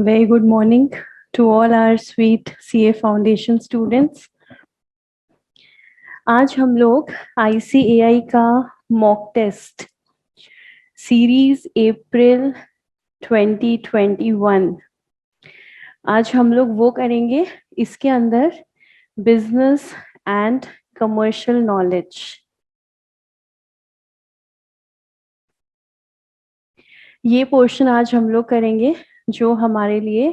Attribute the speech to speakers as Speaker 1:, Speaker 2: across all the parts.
Speaker 1: Very good morning to all our sweet CA Foundation students. आज हम लोग ICAI का मॉक टेस्ट सीरीज अप्रैल 2021 आज हम लोग वो करेंगे. इसके अंदर बिजनेस एंड कमर्शियल नॉलेज, ये पोर्शन आज हम लोग करेंगे जो हमारे लिए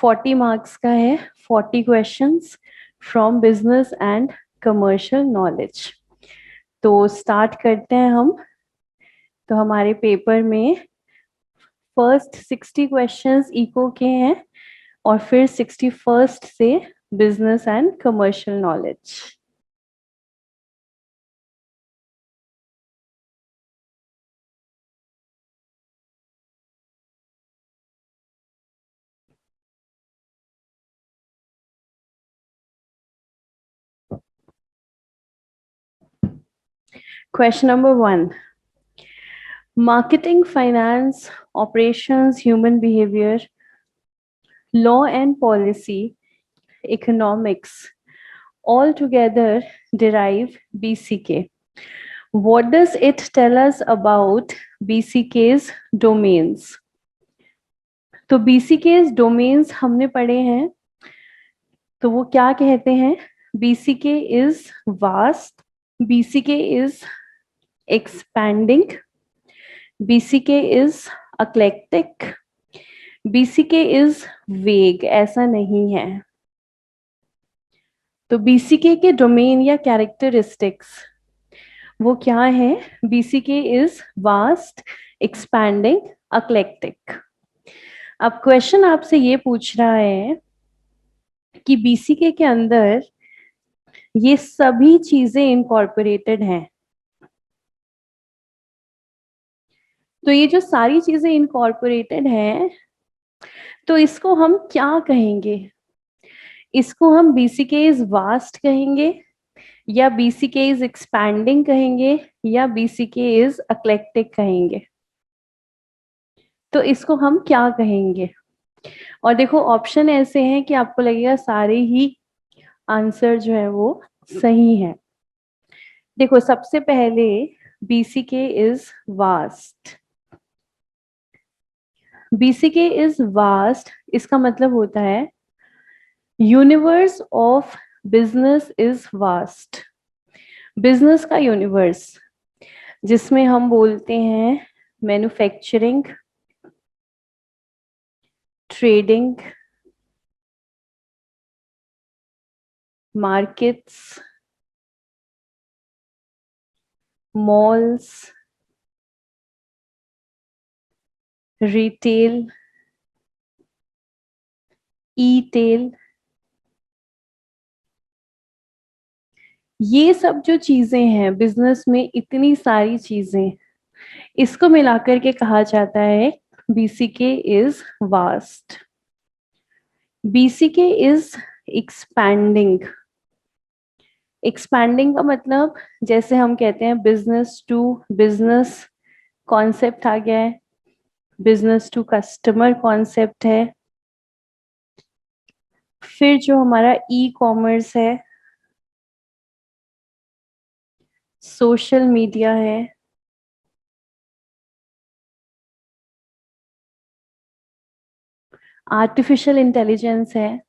Speaker 1: 40 मार्क्स का है. 40 questions from business and commercial knowledge. तो स्टार्ट करते हैं हम. तो हमारे पेपर में फर्स्ट 60 क्वेश्चंस इको के हैं और फिर 61st से business and commercial knowledge. Question number 1. Marketing, finance, operations, human behavior, law and policy, economics, all together derive BCK. What does it tell us about BCK's domains? तो BCK's domains हमने पढ़े हैं. तो वो क्या कहते हैं? BCK is vast, BCK is expanding, BCK is eclectic, BCK is vague. ऐसा नहीं है. तो BCK के डोमेन या कैरेक्टरिस्टिक्स वो क्या है? BCK is vast, expanding, eclectic. अब क्वेश्चन आपसे ये पूछ रहा है कि BCK के अंदर ये सभी चीजें इनकॉर्पोरेटेड हैं. तो ये जो सारी चीजें इनकॉर्पोरेटेड हैं, तो इसको हम क्या कहेंगे? इसको हम BCK इज वास्ट कहेंगे, या BCK इज एक्सपैंडिंग कहेंगे, या BCK इज एक्लेक्टिक कहेंगे? तो इसको हम क्या कहेंगे? और देखो ऑप्शन ऐसे हैं कि आपको लगेगा सारे ही आंसर जो है वो सही है. देखो सबसे पहले BCK is vast. BCK is vast इसका मतलब होता है universe of business is vast. Business का यूनिवर्स जिसमें हम बोलते हैं manufacturing, trading, markets, malls, retail, etail, ये सब जो चीजें हैं बिजनेस में, इतनी सारी चीजें, इसको मिलाकर के कहा जाता है BCK is vast. BCK is expanding. Expanding का मतलब जैसे हम कहते हैं बिजनेस टू बिजनेस कॉन्सेप्ट आ गया है, बिजनेस टू कस्टमर कॉन्सेप्ट है. फिर जो हमारा ई कॉमर्स है, सोशल मीडिया है, आर्टिफिशियल इंटेलिजेंस है,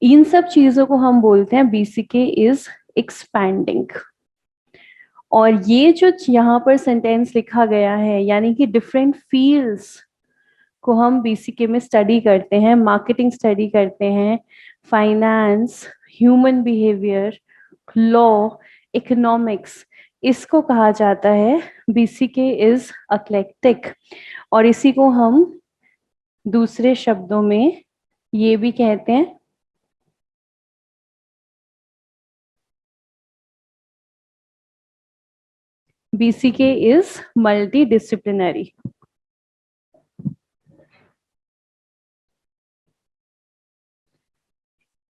Speaker 1: इन सब चीजों को हम बोलते हैं BCK इज एक्सपैंडिंग. और ये जो यहाँ पर सेंटेंस लिखा गया है, यानी कि डिफरेंट फील्ड्स को हम BCK में स्टडी करते हैं. मार्केटिंग स्टडी करते हैं, finance, human behaviour, law, economics, इसको कहा जाता है BCK इज एक्लेक्टिक. और इसी को हम दूसरे शब्दों में ये भी कहते हैं BCK is multidisciplinary.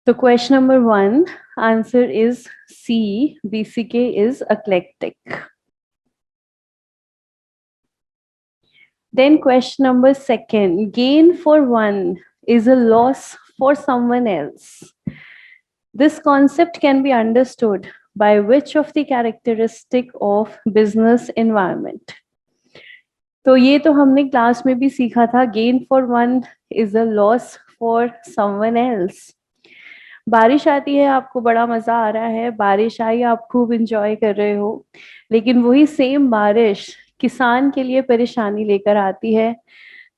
Speaker 1: So question number 1, answer is C, BCK is eclectic. Then question number second, gain for one is a loss for someone else. This concept can be understood by which of the characteristic of business environment? तो ये तो हमने class में भी सीखा था, gain for one is a loss for someone else. बारिश आती है, आपको बड़ा मजा आ रहा है, बारिश आई, आप खूब इंजॉय कर रहे हो, लेकिन वही सेम बारिश किसान के लिए परेशानी लेकर आती है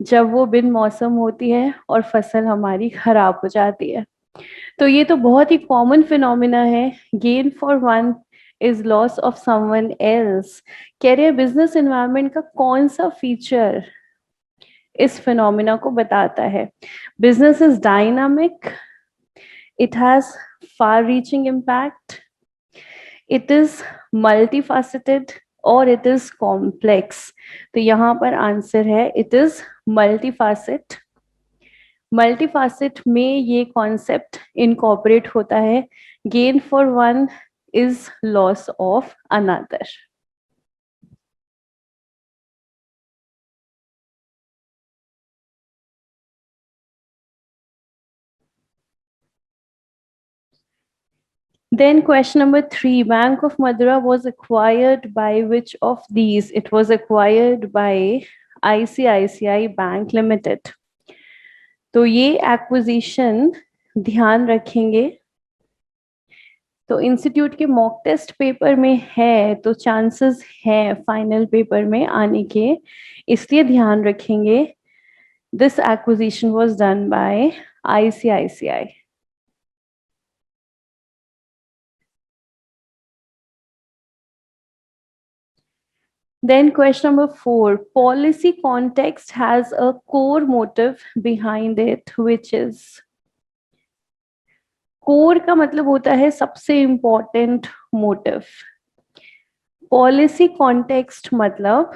Speaker 1: जब वो बिन मौसम होती है और फसल हमारी खराब हो जाती है. तो ये तो बहुत ही कॉमन फिनोमिना है, gain for one is loss of someone else. कह रहे हैं बिजनेस एनवायरनमेंट का कौन सा फीचर इस फिनोमिना को बताता है? Business is dynamic, it has far-reaching impact, it is multifaceted और it is complex. तो यहाँ पर आंसर है it is multifacet. मल्टीफासेट में ये कॉन्सेप्ट इनकॉर्पोरेट होता है, gain for one is loss of another. Then question number 3, Bank of Madura was acquired by which of these? It was acquired by ICICI Bank Limited. तो ये acquisition ध्यान रखेंगे, तो institute के मॉक टेस्ट पेपर में है तो chances है फाइनल पेपर में आने के, इसलिए ध्यान रखेंगे. This acquisition was done by ICICI. Then question number 4, policy context has a core motive behind it, which is? Core का मतलब होता है सबसे इंपॉर्टेंट मोटिव. पॉलिसी कॉन्टेक्स्ट मतलब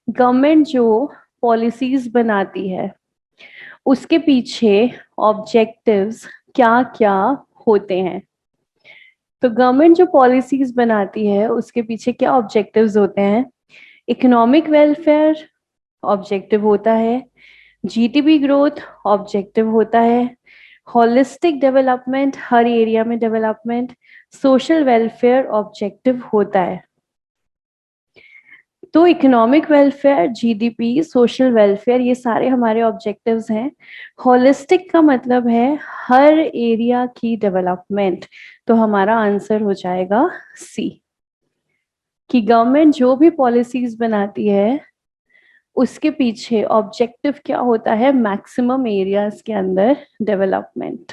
Speaker 1: गवर्नमेंट जो पॉलिसीज बनाती है उसके पीछे ऑब्जेक्टिव्स क्या क्या होते हैं. तो गवर्नमेंट जो पॉलिसीज बनाती है उसके पीछे क्या ऑब्जेक्टिव्स होते हैं? इकोनॉमिक वेलफेयर ऑब्जेक्टिव होता है, जीडीपी ग्रोथ ऑब्जेक्टिव होता है, होलिस्टिक डेवलपमेंट हर एरिया में डेवलपमेंट, सोशल वेलफेयर ऑब्जेक्टिव होता है. तो economic welfare, GDP, social welfare ये सारे हमारे ऑब्जेक्टिव्स हैं. होलिस्टिक का मतलब है हर एरिया की डेवलपमेंट. तो हमारा आंसर हो जाएगा सी, कि गवर्नमेंट जो भी पॉलिसीज बनाती है उसके पीछे ऑब्जेक्टिव क्या होता है? मैक्सिमम एरियाज के अंदर डेवलपमेंट.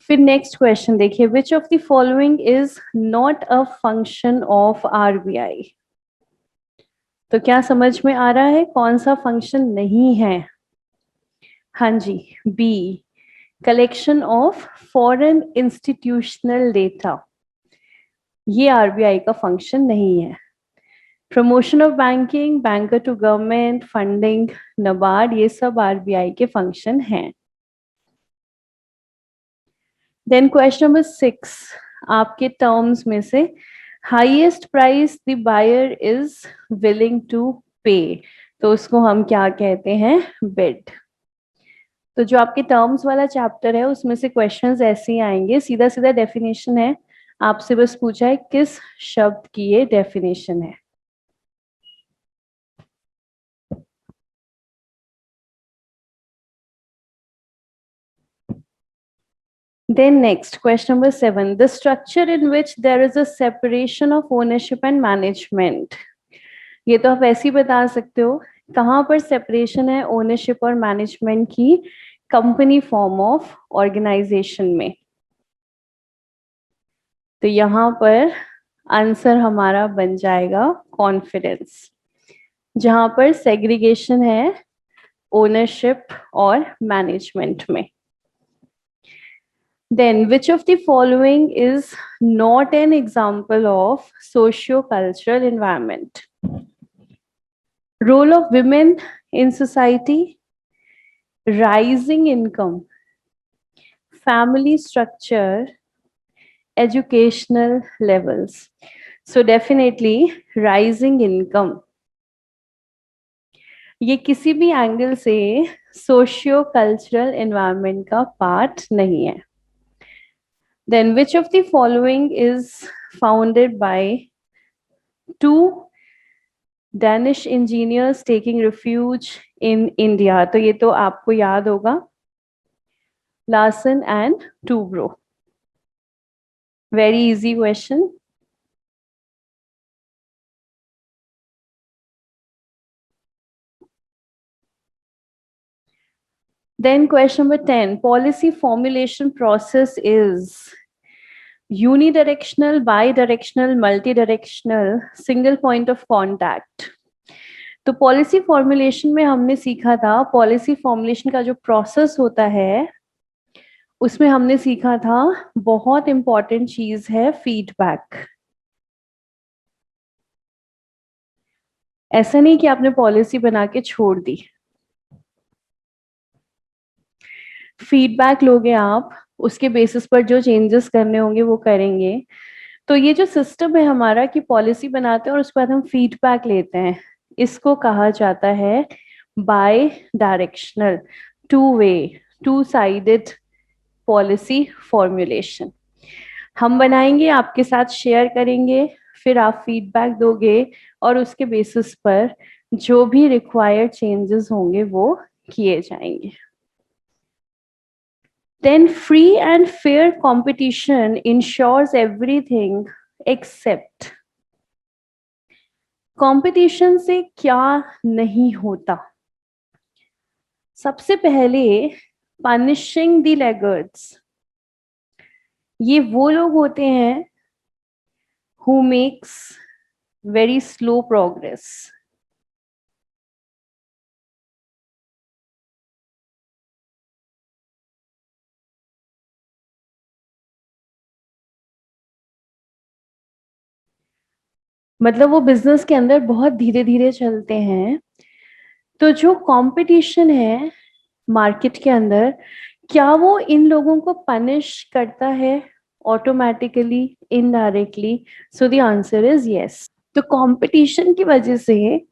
Speaker 1: फिर नेक्स्ट क्वेश्चन देखिए, which of the following is not a function of RBI? तो क्या समझ में आ रहा है कौन सा फंक्शन नहीं है? हाँ जी, B, collection of foreign institutional data, ये आरबीआई का फंक्शन नहीं है. Promotion of banking, banker to government, funding, NABARD, ये सब आरबीआई के फंक्शन हैं. देन क्वेश्चन नंबर 6, आपके टर्म्स में से highest price the buyer is willing to pay, तो उसको हम क्या कहते हैं? बिड. तो जो आपके टर्म्स वाला चैप्टर है उसमें से क्वेश्चंस ऐसे ही आएंगे, सीधा सीधा डेफिनेशन है, आपसे बस पूछा है किस शब्द की ये डेफिनेशन है. Then next, question number 7, the structure in which there is a separation of ownership and management. ये तो आप ऐसे ही बता सकते हो, कहाँ पर सेपरेशन है ओनरशिप और मैनेजमेंट की? कंपनी फॉर्म ऑफ ऑर्गेनाइजेशन में. तो यहाँ पर आंसर हमारा बन जाएगा कॉन्फिडेंस, जहां पर सेग्रीगेशन है ओनरशिप और मैनेजमेंट में. Then which of the following is not an example of socio-cultural environment? Role of women in society, rising income, family structure, educational levels. So definitely rising income. ये किसी भी angle से socio cultural environment का part नहीं है. Then which of the following is founded by two Danish engineers taking refuge in India? तो ये तो आपको याद होगा, Larsen and Toubro. Very easy question. Then question number 10, policy formulation process is unidirectional, bidirectional, multidirectional, single point of contact. तो policy formulation में हमने सीखा था, पॉलिसी फॉर्मुलेशन का जो प्रोसेस होता है उसमें हमने सीखा था बहुत इंपॉर्टेंट चीज है फीडबैक. ऐसा नहीं कि आपने पॉलिसी बना के छोड़ दी, फीडबैक लोगे आप, उसके बेसिस पर जो चेंजेस करने होंगे वो करेंगे. तो ये जो सिस्टम है हमारा कि पॉलिसी बनाते हैं और उसके बाद हम फीडबैक लेते हैं, इसको कहा जाता है bidirectional, two way, two sided policy formulation. हम बनाएंगे, आपके साथ शेयर करेंगे, फिर आप फीडबैक दोगे और उसके बेसिस पर जो भी रिक्वायर्ड चेंजेस होंगे वो किए जाएंगे. Then free and fair competition ensures everything except. Competition से क्या नहीं होता? सबसे पहले पनिशिंग द लैगर्ड्स. ये वो लोग होते हैं who makes very slow progress. मतलब वो बिजनेस के अंदर बहुत धीरे धीरे चलते हैं. तो जो कंपटीशन है मार्केट के अंदर, क्या वो इन लोगों को पनिश करता है automatically, indirectly? So the answer is yes. तो कंपटीशन की वजह से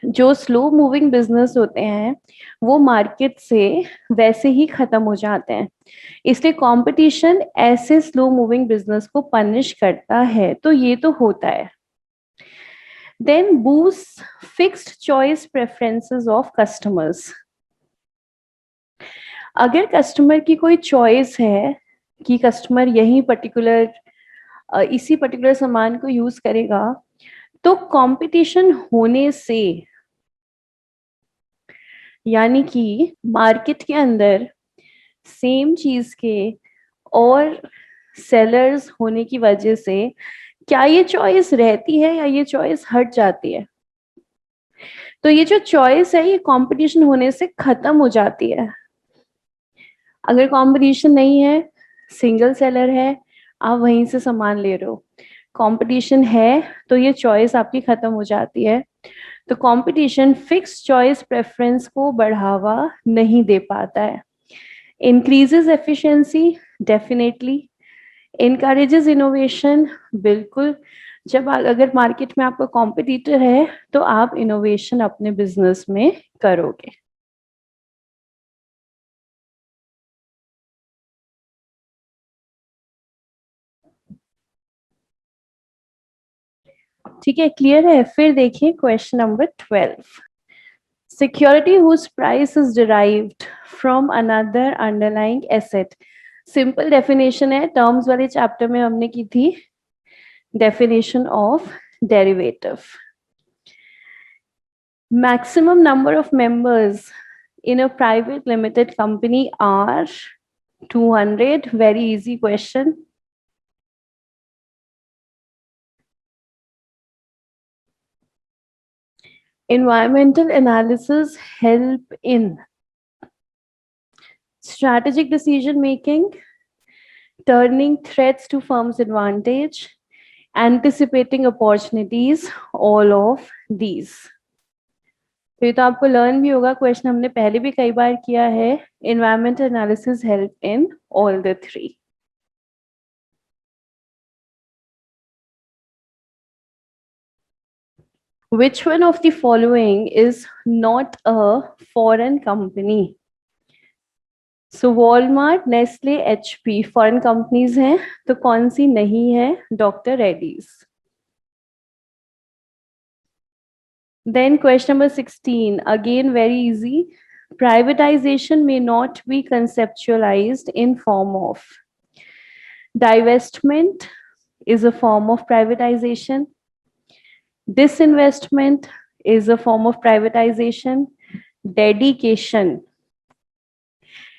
Speaker 1: जो स्लो मूविंग बिजनेस होते हैं वो मार्केट से वैसे ही खत्म हो जाते हैं. इसलिए कंपटीशन ऐसे स्लो मूविंग बिजनेस को पनिश करता है. तो ये तो होता है. Then boosts fixed choice preferences of customers. अगर कस्टमर की कोई चॉइस है कि कस्टमर यही पर्टिकुलर इसी पर्टिकुलर सामान को यूज करेगा, तो कंपटीशन होने से, यानी कि मार्केट के अंदर सेम चीज के और सेलर्स होने की वजह से क्या ये चॉइस रहती है या ये चॉइस हट जाती है? तो ये जो चॉइस है ये कंपटीशन होने से खत्म हो जाती है. अगर कंपटीशन नहीं है, सिंगल सेलर है, आप वहीं से सामान ले रहे हो. कंपटीशन है तो ये चॉइस आपकी खत्म हो जाती है. तो कंपटीशन फिक्स चॉइस प्रेफरेंस को बढ़ावा नहीं दे पाता है. Increases efficiency, definitely. Encourages innovation, बिल्कुल. जब अगर मार्केट में आपका कॉम्पिटिटर है तो आप इनोवेशन अपने बिजनेस में करोगे. ठीक है, क्लियर है? फिर देखिए question number 12. Security whose price is derived from another underlying asset. Simple definition है, टर्म्स वाले चैप्टर में हमने की थी. Definition of derivative. Maximum number of members in a private limited company are 200. Very easy question. Environmental analysis help in strategic decision making, turning threats to firm's advantage, anticipating opportunities, all of these. तो ये तो आपको learn भी होगा, question हमने पहले भी कई बार किया है. Environmental analysis help in all the three. Which one of the following is not a foreign company? So Walmart, Nestle, HP foreign companies हैं, तो कौन सी नहीं है? Doctor Reddy's. Then question number 16, again very easy. Privatization may not be conceptualized in form of divestment is a form of privatization. Disinvestment is a form of privatization. Dedication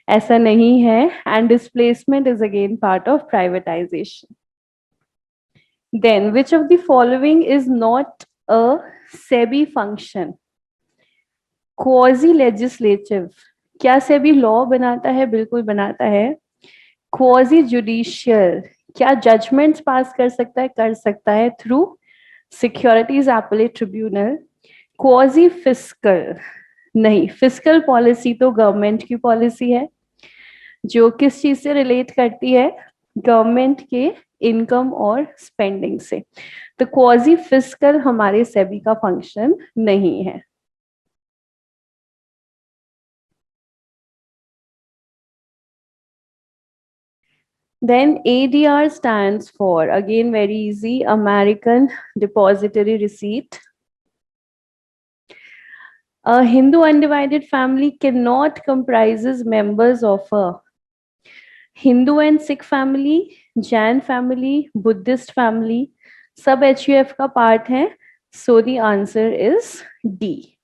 Speaker 1: ऐसा नहीं है. And displacement is again part of privatization. Then which of the following is not a SEBI function? Quasi legislative. क्या SEBI law बनाता है? बिल्कुल बनाता है. Quasi judicial, क्या जजमेंट्स पास कर सकता है? कर सकता है through securities appellate tribunal. Quasi fiscal नहीं, फिस्कल पॉलिसी तो गवर्नमेंट की पॉलिसी है जो किस चीज से रिलेट करती है? गवर्नमेंट के इनकम और स्पेंडिंग से. तो क्वाजी फिस्कल हमारे सेबी का फंक्शन नहीं है. Then ADR stands for, again very easy, American Depository Receipt. A Hindu undivided family cannot comprises members of a Hindu and Sikh family, Jain family, Buddhist family, सब HUF का part है. So the answer is D.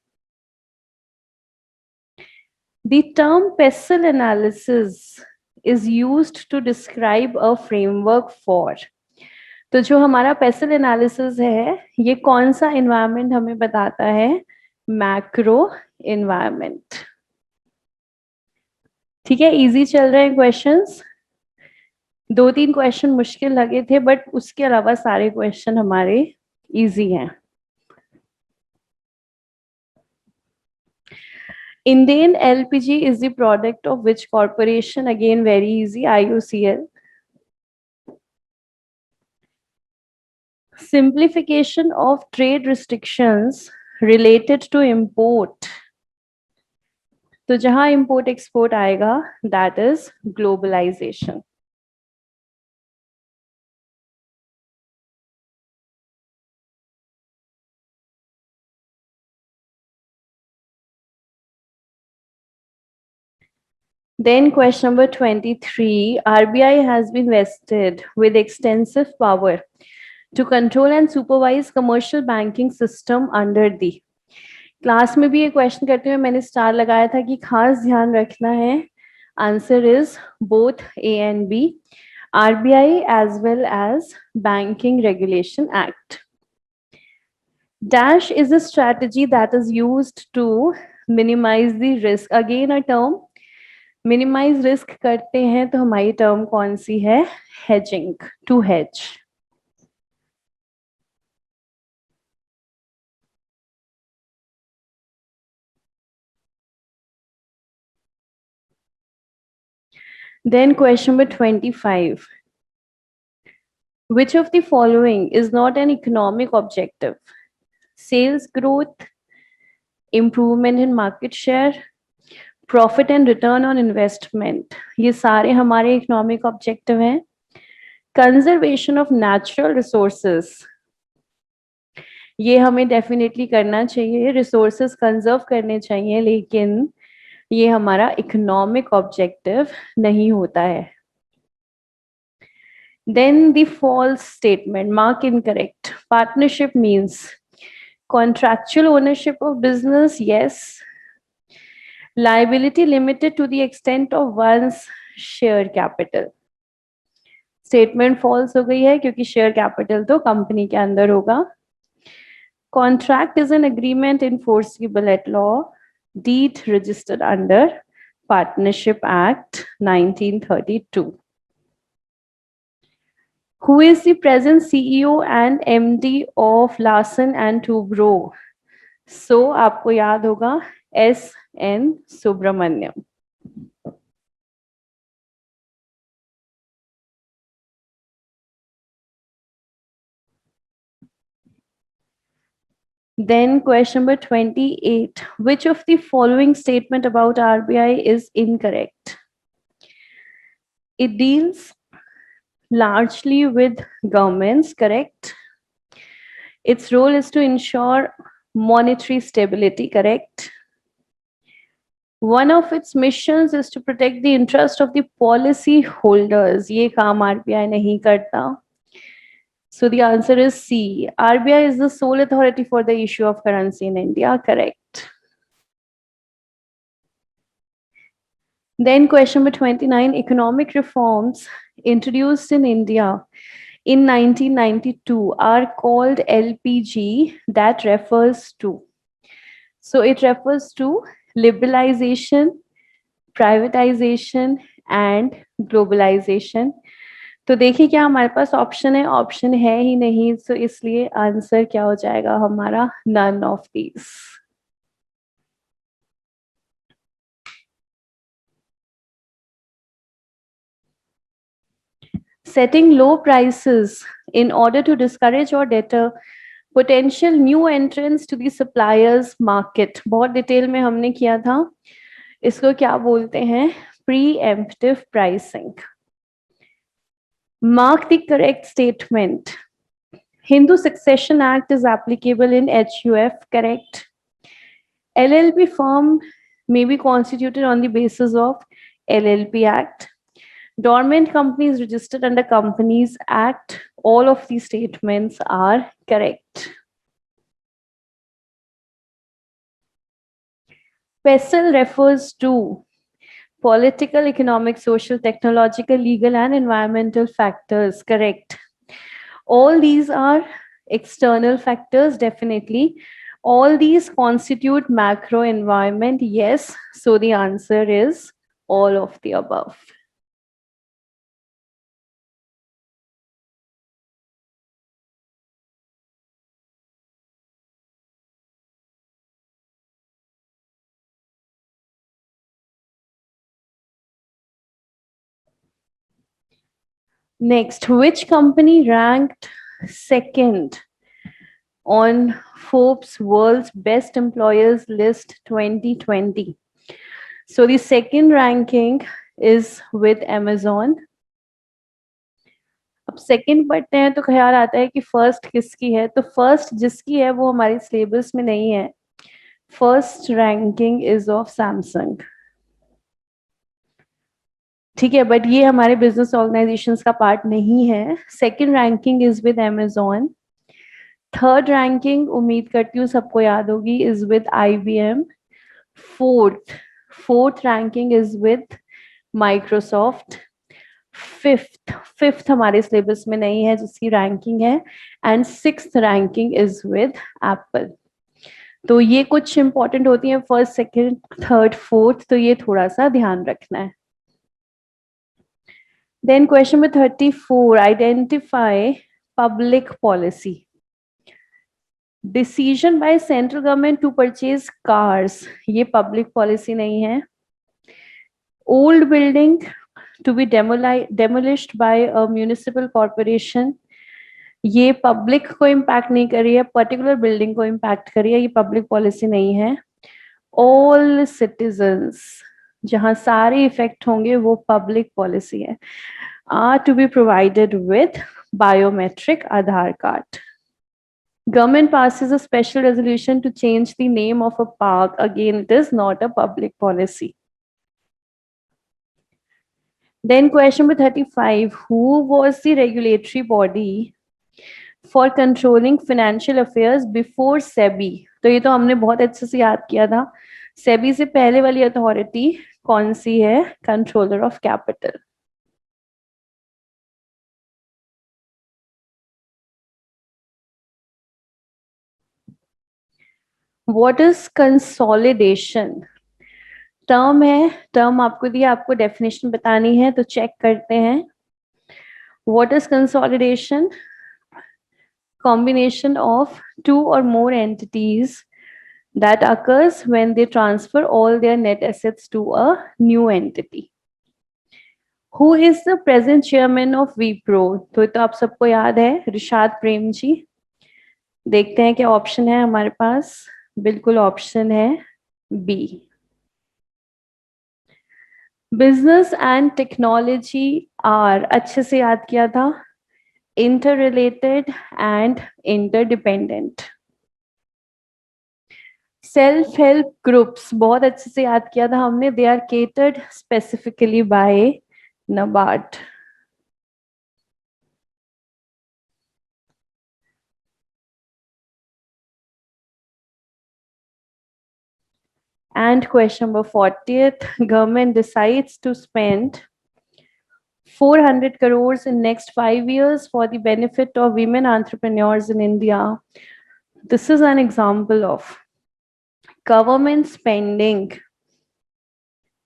Speaker 1: The term PESTLE analysis is used to describe a framework for. तो जो हमारा pastel analysis है, ये कौन सा एनवायरनमेंट हमें बताता है? Macro environment. ठीक है, इजी चल रहे हैं क्वेश्चंस. 2-3 क्वेश्चन मुश्किल लगे थे, बट उसके अलावा सारे क्वेश्चन हमारे इजी हैं. Indian LPG is the product of which corporation? Again very easy, IOCL. Simplification of trade restrictions related to import. तो जहां import export आएगा, that is globalization. Then question number 23, RBI has been vested with extensive power to control and supervise commercial banking system under the. Class में भी ये question करते हुए मैंने star लगाया था कि खास ध्यान रखना है. Answer is both A and B, RBI as well as Banking Regulation Act. Dash is a strategy that is used to minimize the risk. Again a term, minimize risk करते हैं तो हमारी टर्म कौन सी है? Hedging, to hedge. Then question number 25. Which of the following is not an economic objective? Sales growth, improvement in market share, profit and return on investment, ये सारे हमारे इकोनॉमिक ऑब्जेक्टिव हैं. कंजर्वेशन ऑफ नेचुरल रिसोर्सेस, ये हमें definitely करना चाहिए, resources conserve करने चाहिए, लेकिन ये हमारा इकोनॉमिक ऑब्जेक्टिव नहीं होता है. Then the false statement, mark incorrect. Partnership means contractual ownership of business, yes. Liability limited to the extent of one's share capital. Statement false हो गई है क्योंकि शेयर कैपिटल तो कंपनी के अंदर होगा. Contract is an agreement enforceable at law, deed registered under partnership act 1932. Who is the present CEO and MD of Larsen and Toubro? So आपको याद होगा S.N. Subramaniam. Then question number 28. Which of the following statement about RBI is incorrect? It deals largely with governments, correct? Its role is to ensure monetary stability, correct? One of its missions is to protect the interest of the policy holders. ये काम RBI नहीं करता. So the answer is C. RBI is the sole authority for the issue of currency in India, correct? Then question number 29, economic reforms introduced in India in 1992 are called LPG. That refers to. So it refers to liberalization, privatization and globalization. तो देखिए क्या हमारे पास option है, option है ही नहीं, तो इसलिए answer क्या हो जाएगा हमारा, none of these. Setting low prices in order to discourage or deter potential new entrants to the suppliers market. बहुत डिटेल में हमने किया था. इसको क्या बोलते हैं, preemptive pricing. Mark the correct statement. Hindu Succession Act is applicable in HUF, correct? LLP firm may be constituted on the basis of LLP Act. Dormant companies registered under Companies Act. All of these statements are correct. PESTLE refers to political, economic, social, technological, legal, and environmental factors, correct? All these are external factors, definitely. All these constitute macro environment, yes. So the answer is all of the above. Next, which company ranked second on Forbes World's Best Employers List 2020? So the second ranking is with Amazon. अब second पढ़ते हैं तो ख्याल आता है कि first किसकी है, तो फर्स्ट जिसकी है वो हमारे सिलेबस में नहीं है. First ranking is of Samsung, ठीक है, बट ये हमारे बिजनेस ऑर्गेनाइजेशंस का पार्ट नहीं है. Second ranking is with Amazon. Third ranking उम्मीद करती हूँ सबको याद होगी, is with IBM. Fourth ranking is with Microsoft. Fifth हमारे सिलेबस में नहीं है जिसकी रैंकिंग है. And sixth ranking is with Apple. तो ये कुछ इंपॉर्टेंट होती है, फर्स्ट, सेकंड, थर्ड, फोर्थ, तो ये थोड़ा सा ध्यान रखना है. Then question number 34, identify public policy. Decision by central government to purchase cars, ये public policy नहीं है. Old building to be demolished by a municipal corporation, ये public को impact नहीं कर रही है, particular building को impact कर रही है, ये public policy नहीं है. All citizens, जहाँ सारे इफेक्ट होंगे वो पब्लिक पॉलिसी है. are to be provided with biometric Aadhaar card. Government passes a special resolution to change the name of a park. Again, it is not a public policy. Then question number 35, who was the regulatory body for controlling financial affairs before SEBI? तो ये तो हमने बहुत अच्छे से याद किया था. SEBI से पहले वाली अथॉरिटी कौन सी है? Controller of capital. What is consolidation? Term है, टर्म आपको दिया, आपको डेफिनेशन बतानी है, तो चेक करते हैं. What is consolidation? Combination of two or more entities that occurs when they transfer all their net assets to a new entity. Who is the present chairman of Wipro? तो आप सबको याद है, रिशाद प्रेम जी. देखते हैं क्या ऑप्शन है हमारे पास। बिल्कुल ऑप्शन है B. Business and technology are, अच्छे से याद किया था, interrelated and interdependent. Self help groups, बहुत अच्छे से याद किया था हमने, they are catered specifically by NABARD। And question number 40th, government decides to spend 400 crores in next 5 years for the benefit of women entrepreneurs in India. This is an example of government spending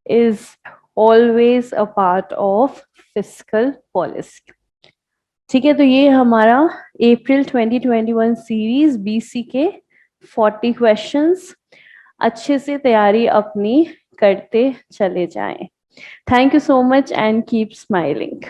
Speaker 1: is always a part of fiscal policy. ठीक है, तो ये हमारा अप्रैल 2021 series BC के 40 questions. अच्छे से तैयारी अपनी करते चले जाएं। Thank you so much and keep smiling.